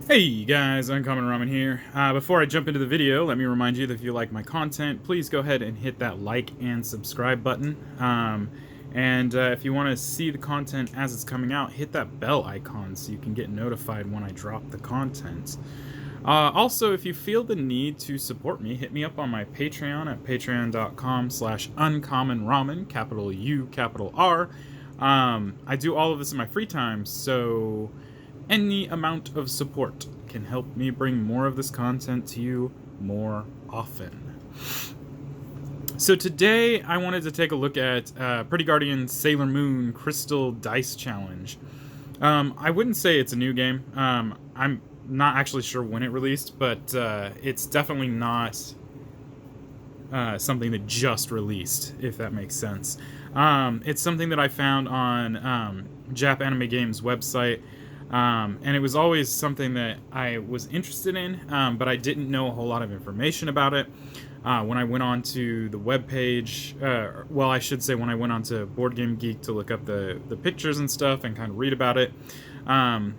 Hey guys, Uncommon Ramen here. Before I jump into the video, let me remind you that if you like my content, please go ahead and hit that like and subscribe button. And if you want to see the content as it's coming out, hit that bell icon so you can get notified when I drop the content. Also, if you feel the need to support me, hit me up on my Patreon at patreon.com/uncommonramen, capital U, capital R. I do all of this in my free time, so any amount of support can help me bring more of this content to you more often. So today I wanted to take a look at Pretty Guardian Sailor Moon Crystal Dice Challenge. I wouldn't say it's a new game. I'm not actually sure when it released, but it's definitely not something that just released, if that makes sense. It's something that I found on Jap Anime Games website. And it was always something that I was interested in, but I didn't know a whole lot of information about it. When I went on to the webpage, well, I should say when I went on to Board Game Geek to look up the pictures and stuff and kind of read about it, I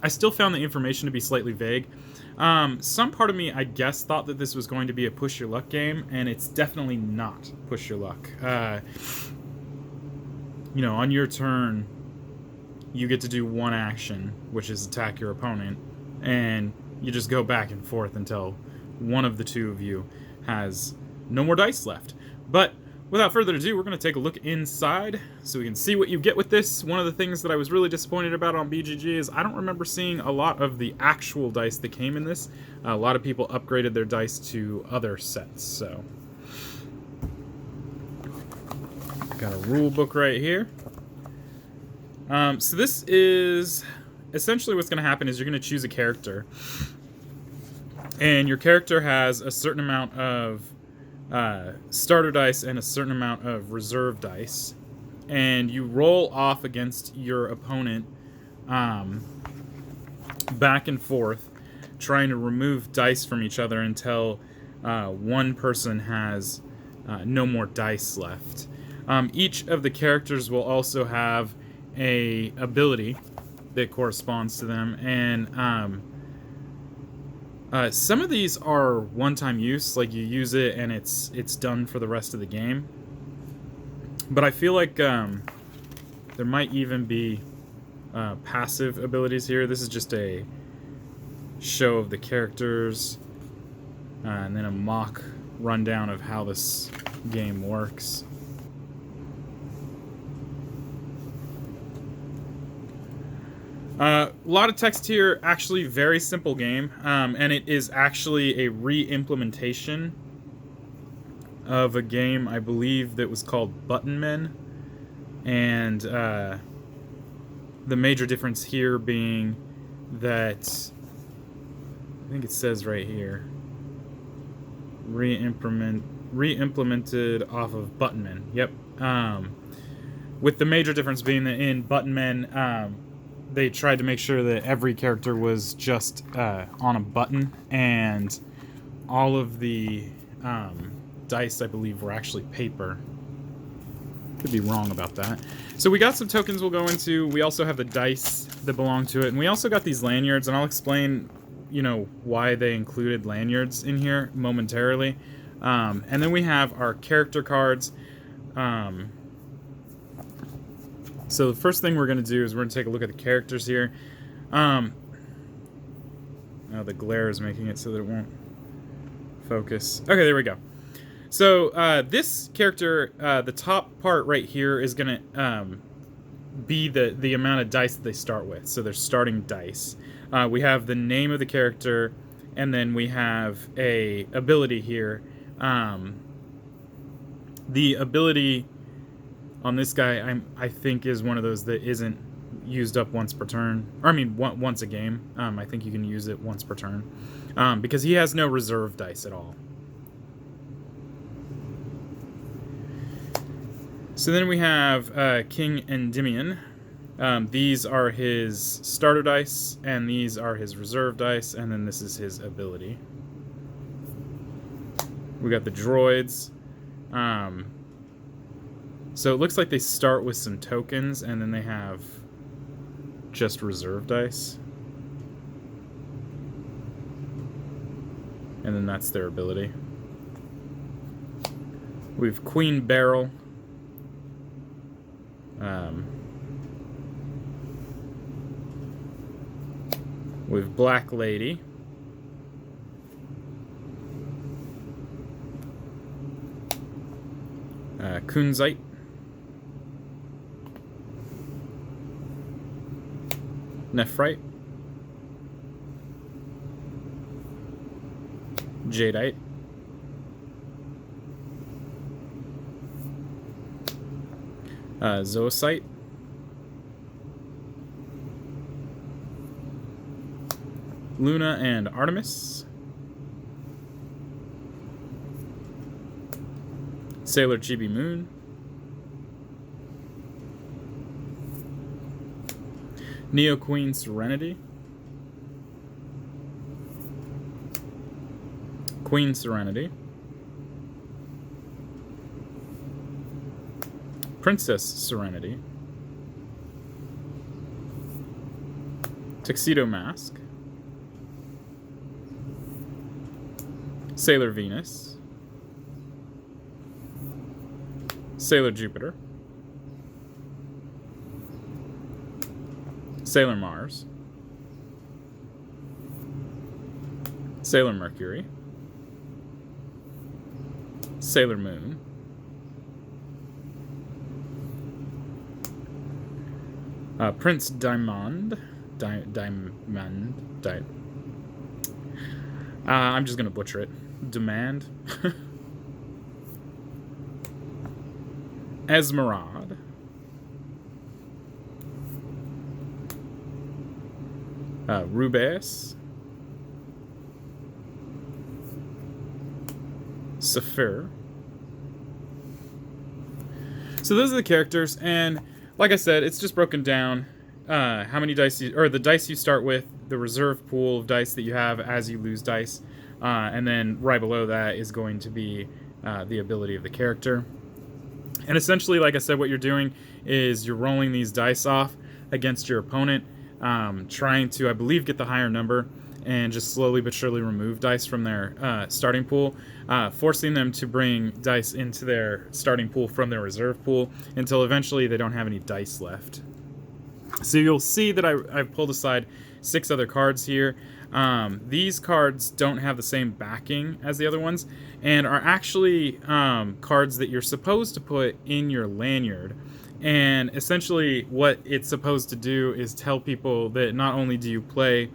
still found the information to be slightly vague. Some part of me, I guess, thought that this was going to be a push your luck game, and it's definitely not push your luck. On your turn, you get to do one action, which is attack your opponent, and you just go back and forth until one of the two of you has no more dice left. But without further ado, we're going to take a look inside so we can see what you get with this. One of the things that I was really disappointed about on BGG is I don't remember seeing a lot of the actual dice that came in this. A lot of people upgraded their dice to other sets, so. Got a rule book right here. So this is essentially what's going to happen is you're going to choose a character, and your character has a certain amount of starter dice and a certain amount of reserve dice, and you roll off against your opponent back and forth, trying to remove dice from each other until one person has no more dice left. Each of the characters will also have a ability that corresponds to them, and some of these are one-time use, like you use it and it's done for the rest of the game. But I feel like there might even be passive abilities here. This is just a show of the characters, and then a mock rundown of how this game works. A lot of text here, actually very simple game, and it is actually a re-implementation of a game, I believe, that was called Button Men, and the major difference here being that, I think it says right here, re-implemented off of Button Men, yep, with the major difference being that in Button Men, they tried to make sure that every character was just on a button, and all of the dice, I believe, were actually paper. Could be wrong about that. So we got some tokens we'll go into. We also have the dice that belong to it, and we also got these lanyards, and I'll explain, why they included lanyards in here momentarily. And then we have our character cards. So the first thing we're going to do is we're going to take a look at the characters here. Now the glare is making it so that it won't focus. Okay, there we go. So this character, the top part right here is going to be the amount of dice that they start with. So they're starting dice. We have the name of the character, and then we have a ability here. The ability on this guy, I think, is one of those that isn't used up once per turn. Or, I mean, once a game. I think you can use it once per turn. Because he has no reserve dice at all. So then we have King Endymion. These are his starter dice, and these are his reserve dice, and then this is his ability. We got the droids. So it looks like they start with some tokens, and then they have just reserve dice. And then that's their ability. We've Queen Beryl. With Black Lady. Kunzite. Nephrite. Jadeite. Zoisite. Luna and Artemis. Sailor Chibi Moon. Neo Queen Serenity. Queen Serenity. Princess Serenity. Tuxedo Mask. Sailor Venus. Sailor Jupiter. Sailor Mars. Sailor Mercury. Sailor Moon. Prince Diamond. I'm just gonna butcher it. Demand. Esmeralda. Rubes. Saphir. So those are the characters, and like I said, it's just broken down how many dice or the dice you start with, the reserve pool of dice that you have as you lose dice, and then right below that is going to be the ability of the character. And essentially, like I said, what you're doing is you're rolling these dice off against your opponent, trying to, I believe, get the higher number, and just slowly but surely remove dice from their starting pool, forcing them to bring dice into their starting pool from their reserve pool until eventually they don't have any dice left. So you'll see that I've pulled aside 6 other cards here. These cards don't have the same backing as the other ones, and are actually cards that you're supposed to put in your lanyard. And essentially what it's supposed to do is tell people that not only do you play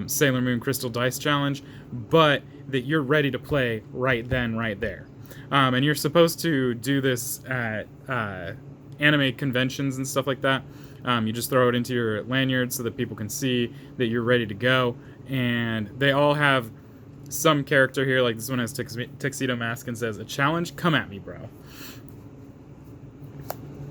Sailor Moon Crystal Dice Challenge, but that you're ready to play right then, right there. And you're supposed to do this at anime conventions and stuff like that. You just throw it into your lanyard so that people can see that you're ready to go. And they all have some character here, like this one has Tuxedo Mask and says, "A challenge? Come at me, bro."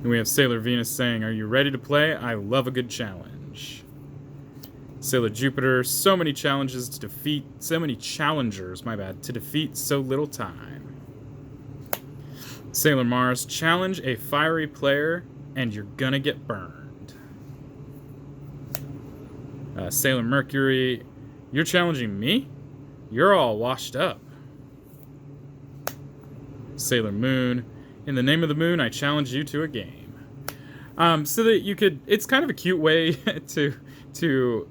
And we have Sailor Venus saying, "Are you ready to play? I love a good challenge." Sailor Jupiter, so many challenges to defeat, so many challengers, my bad, to defeat so little time. Sailor Mars, challenge a fiery player and you're gonna get burned. Sailor Mercury, you're challenging me? You're all washed up. Sailor Moon, in the name of the moon, I challenge you to a game. So that you could, it's kind of a cute way to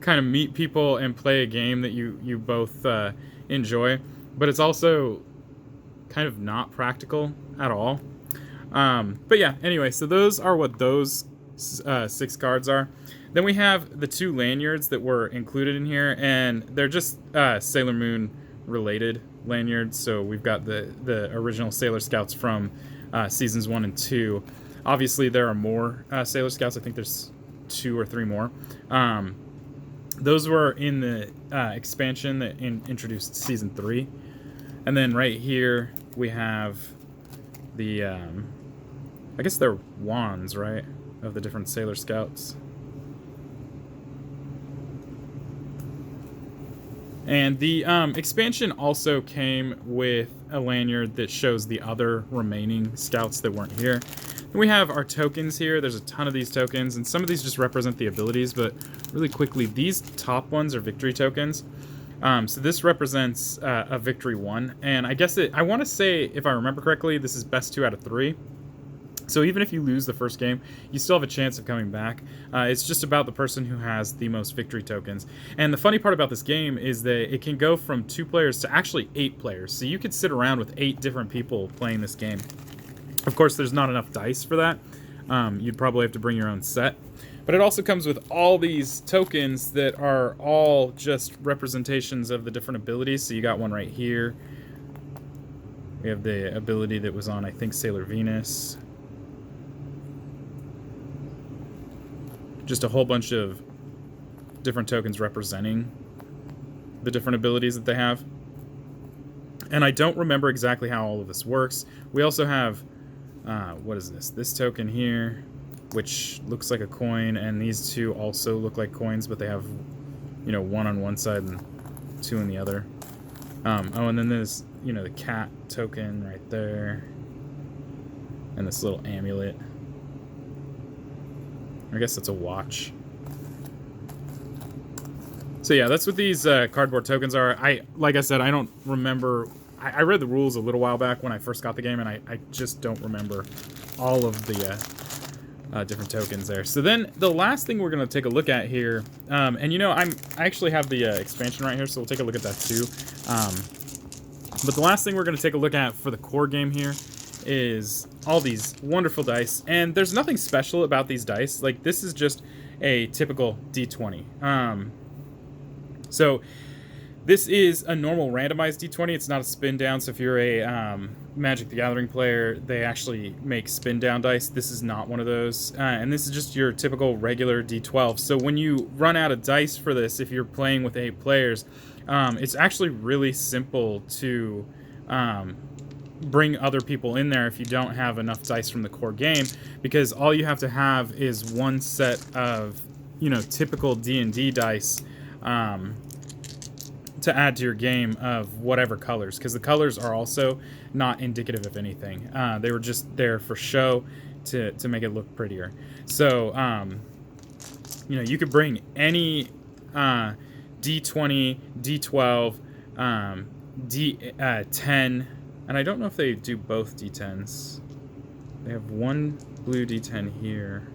kind of meet people and play a game that you both enjoy, but it's also kind of not practical at all. But yeah, anyway, so those are what those 6 cards are. Then we have the 2 lanyards that were included in here, and they're just Sailor Moon related lanyards. So we've got the original Sailor Scouts from seasons 1 and 2. Obviously, there are more Sailor Scouts. I think there's 2 or 3 more. Those were in the expansion that introduced season 3. And then right here we have the, I guess they're wands, right? Of the different Sailor Scouts. And the expansion also came with a lanyard that shows the other remaining scouts that weren't here. And we have our tokens here. There's a ton of these tokens, and some of these just represent the abilities, but really quickly, these top ones are victory tokens. So this represents a victory 1, and I guess I want to say, if I remember correctly, this is best 2 out of 3. So even if you lose the first game, you still have a chance of coming back. It's just about the person who has the most victory tokens. And the funny part about this game is that it can go from 2 players to actually 8 players. So you could sit around with 8 different people playing this game. Of course, there's not enough dice for that. You'd probably have to bring your own set. But it also comes with all these tokens that are all just representations of the different abilities. So you got one right here. We have the ability that was on, I think, Sailor Venus. Just a whole bunch of different tokens representing the different abilities that they have. And I don't remember exactly how all of this works. We also have, what is this? This token here, which looks like a coin, and these 2 also look like coins, but they have, 1 on one side and 2 on the other. Oh, and then there's, the cat token right there, and this little amulet. I guess that's a watch. So yeah, that's what these cardboard tokens are. Like I said, I don't remember. I read the rules a little while back when I first got the game, and I just don't remember all of the different tokens there. So then the last thing we're going to take a look at here, and I actually have the expansion right here, so we'll take a look at that too. But the last thing we're going to take a look at for the core game here is all these wonderful dice, and there's nothing special about these dice. Like, this is just a typical D20. So this is a normal randomized D20. It's not a spin down. So if you're a Magic the Gathering player, they actually make spin down dice. This is not one of those, and this is just your typical regular D12. So when you run out of dice for this, if you're playing with 8 players, it's actually really simple to bring other people in there if you don't have enough dice from the core game, because all you have to have is one set of typical D&D dice to add to your game of whatever colors, because the colors are also not indicative of anything. They were just there for show to make it look prettier. So you could bring any D20, D12, D10, and I don't know if they do both D10s. They have one blue D10 here.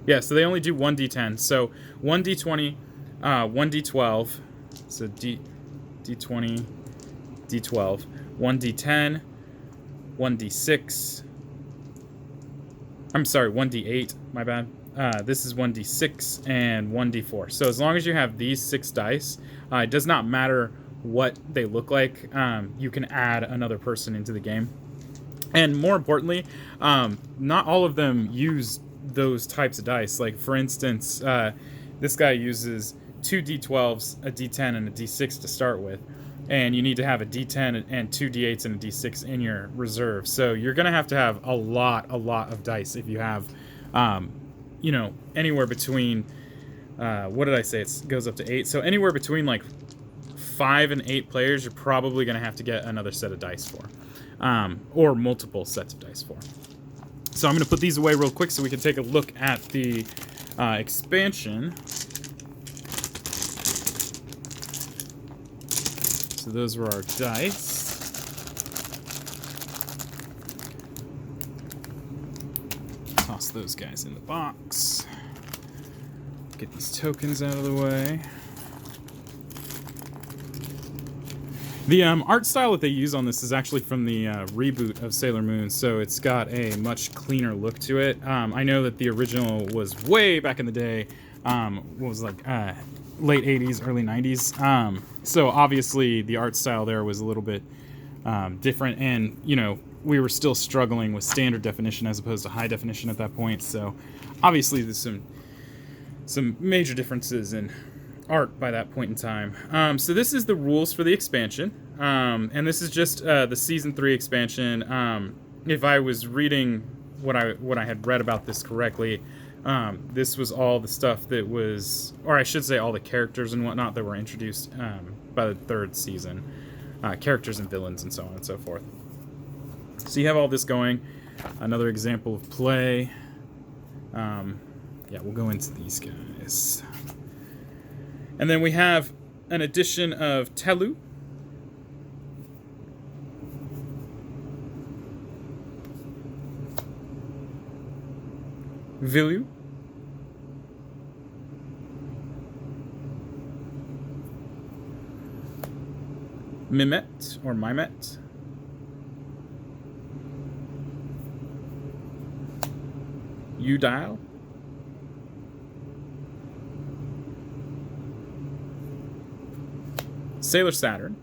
Yeah, so they only do one D10. So one D20, one D12. So D20, D12. One D10, one D6. I'm sorry, one D8. My bad. This is one D6 and one D4. So as long as you have these 6 dice, it does not matter what they look like. You can add another person into the game. And more importantly, not all of them use those types of dice. Like, for instance, this guy uses 2 D12s, a D10, and a D6 to start with. And you need to have a D10 and 2 D8s and a D6 in your reserve. So you're going to have a lot of dice if you have, anywhere between, what did I say? It goes up to 8. So anywhere between, like, 5 and 8 players, you're probably going to have to get another set of dice for. Or multiple sets of dice for. So I'm going to put these away real quick so we can take a look at the expansion. So those were our dice. Toss those guys in the box. Get these tokens out of the way. The art style that they use on this is actually from the reboot of Sailor Moon, so it's got a much cleaner look to it. I know that the original was way back in the day, was like late 80s, early 90s. So obviously the art style there was a little bit different, and we were still struggling with standard definition as opposed to high definition at that point. So obviously there's some major differences in art by that point in time. So this is the rules for the expansion, and this is just the season 3 expansion. If I was reading what I had read about this correctly, this was all the stuff that was, or I should say all the characters and whatnot that were introduced by the 3rd season, characters and villains and so on and so forth. So you have all this going. Another example of play. Yeah, we'll go into these guys. And then we have an edition of Telu. Vilu. Mimet or Mimet. Udile. Sailor Saturn.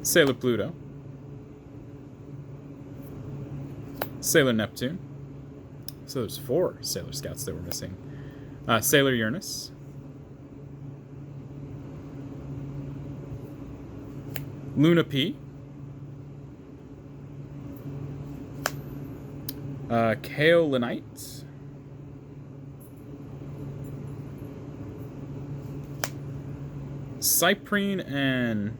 Sailor Pluto. Sailor Neptune. So there's 4 Sailor Scouts that we're missing. Sailor Uranus. Luna P. Kaolinite. Cyprine and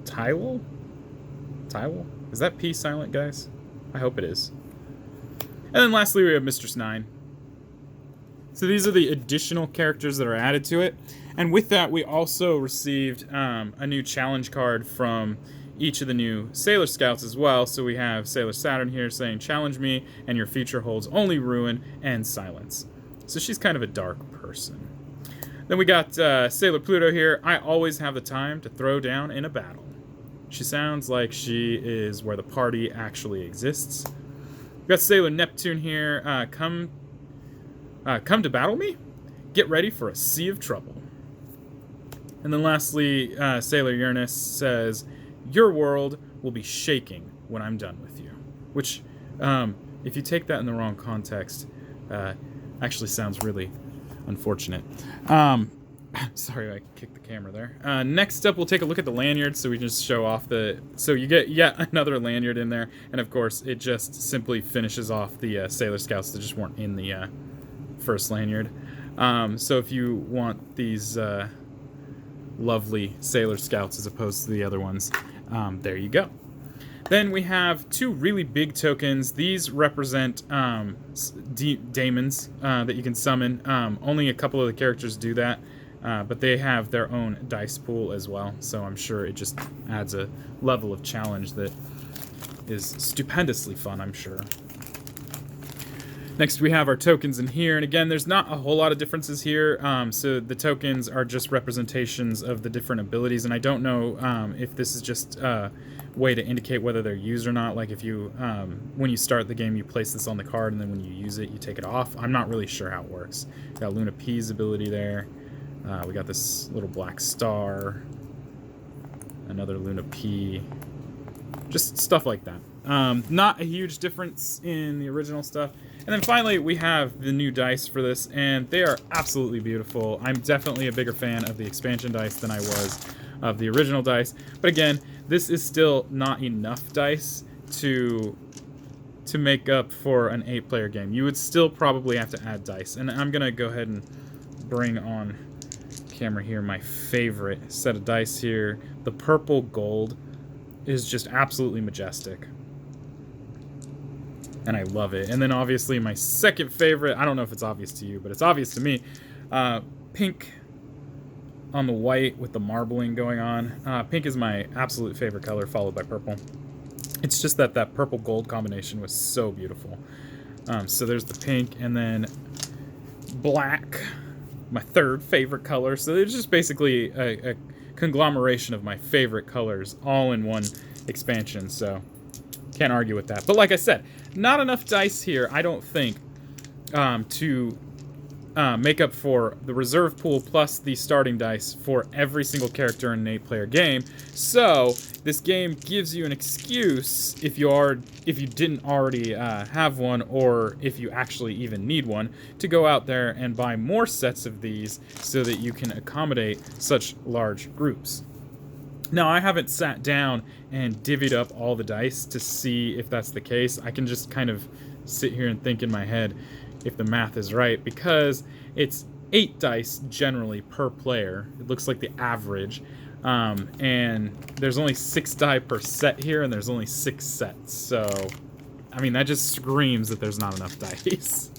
Tywel? Tywel? Is that P silent, guys? I hope it is. And then lastly, we have Mistress 9. So these are the additional characters that are added to it. And with that, we also received a new challenge card from each of the new Sailor Scouts as well. So we have Sailor Saturn here saying, challenge me, and your future holds only ruin and silence. So she's kind of a dark person. Then we got Sailor Pluto here. I always have the time to throw down in a battle. She sounds like she is where the party actually exists. We got Sailor Neptune here. Come to battle me? Get ready for a sea of trouble. And then lastly, Sailor Uranus says, your world will be shaking when I'm done with you. Which, if you take that in the wrong context, actually sounds really unfortunate. Sorry, I kicked the camera there. Next up, we'll take a look at the lanyards, so we just show off so you get yet another lanyard in there, and of course, it just simply finishes off the Sailor Scouts that just weren't in the first lanyard. So if you want these lovely Sailor Scouts as opposed to the other ones, there you go. Then we have 2 really big tokens. These represent daemons that you can summon. Only a couple of the characters do that, but they have their own dice pool as well, so I'm sure it just adds a level of challenge that is stupendously fun, I'm sure. Next, we have our tokens in here, and again, there's not a whole lot of differences here, so the tokens are just representations of the different abilities, and I don't know if this is just a way to indicate whether they're used or not, like if you, when you start the game, you place this on the card, and then when you use it, you take it off. I'm not really sure how it works. Got Luna P's ability there. We got this little black star, another Luna P, just stuff like that. Not a huge difference in the original stuff. And then finally, we have the new dice for this, and they are absolutely beautiful. I'm definitely a bigger fan of the expansion dice than I was of the original dice. But again, this is still not enough dice to make up for an 8-player game. You would still probably have to add dice. And I'm going to go ahead and bring on camera here my favorite set of dice here. The purple gold is just absolutely majestic. And I love it. And then obviously my second favorite, I don't know if it's obvious to you, but it's obvious to me, pink on the white with the marbling going on. Pink is my absolute favorite color, followed by purple. It's just that purple gold combination was so beautiful. So there's the pink, and then black, my third favorite color. So it's just basically a conglomeration of my favorite colors all in one expansion. So can't argue with that. But like I said, not enough dice here, I don't think, to make up for the reserve pool plus the starting dice for every single character in an 8-player game. So this game gives you an excuse, if you didn't already have one, or if you actually even need one, to go out there and buy more sets of these so that you can accommodate such large groups. Now, I haven't sat down and divvied up all the dice to see if that's the case. I can just kind of sit here and think in my head if the math is right, because it's 8 dice generally per player. It looks like the average. And there's only 6 die per set here, and there's only 6 sets. So, I mean, that just screams that there's not enough dice.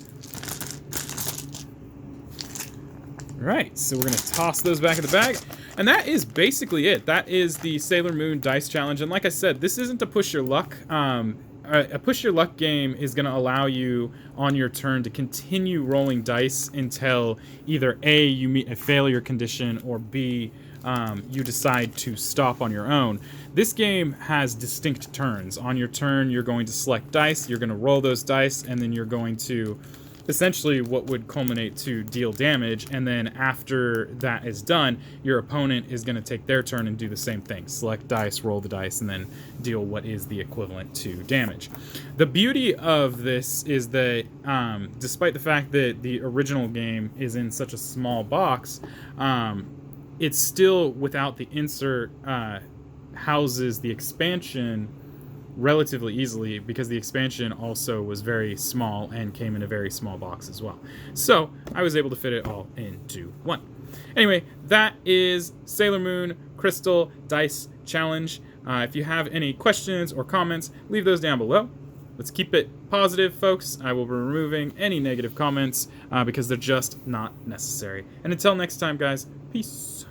Right, so we're going to toss those back in the bag. And that is basically it. That is the Sailor Moon Dice Challenge. And like I said, this isn't a push your luck. A push your luck game is going to allow you on your turn to continue rolling dice until either A, you meet a failure condition, or B, you decide to stop on your own. This game has distinct turns. On your turn, you're going to select dice, you're going to roll those dice, and then you're going to essentially what would culminate to deal damage, and then after that is done, your opponent is going to take their turn and do the same thing. Select dice, roll the dice, and then deal what is the equivalent to damage. The beauty of this is that despite the fact that the original game is in such a small box, it's still, without the insert, houses the expansion relatively easily, because the expansion also was very small and came in a very small box as well. So I was able to fit it all into one. Anyway, that is Sailor Moon Crystal Dice Challenge. If you have any questions or comments, leave those down below. Let's keep it positive, folks. I will be removing any negative comments because they're just not necessary. And until next time, guys, peace.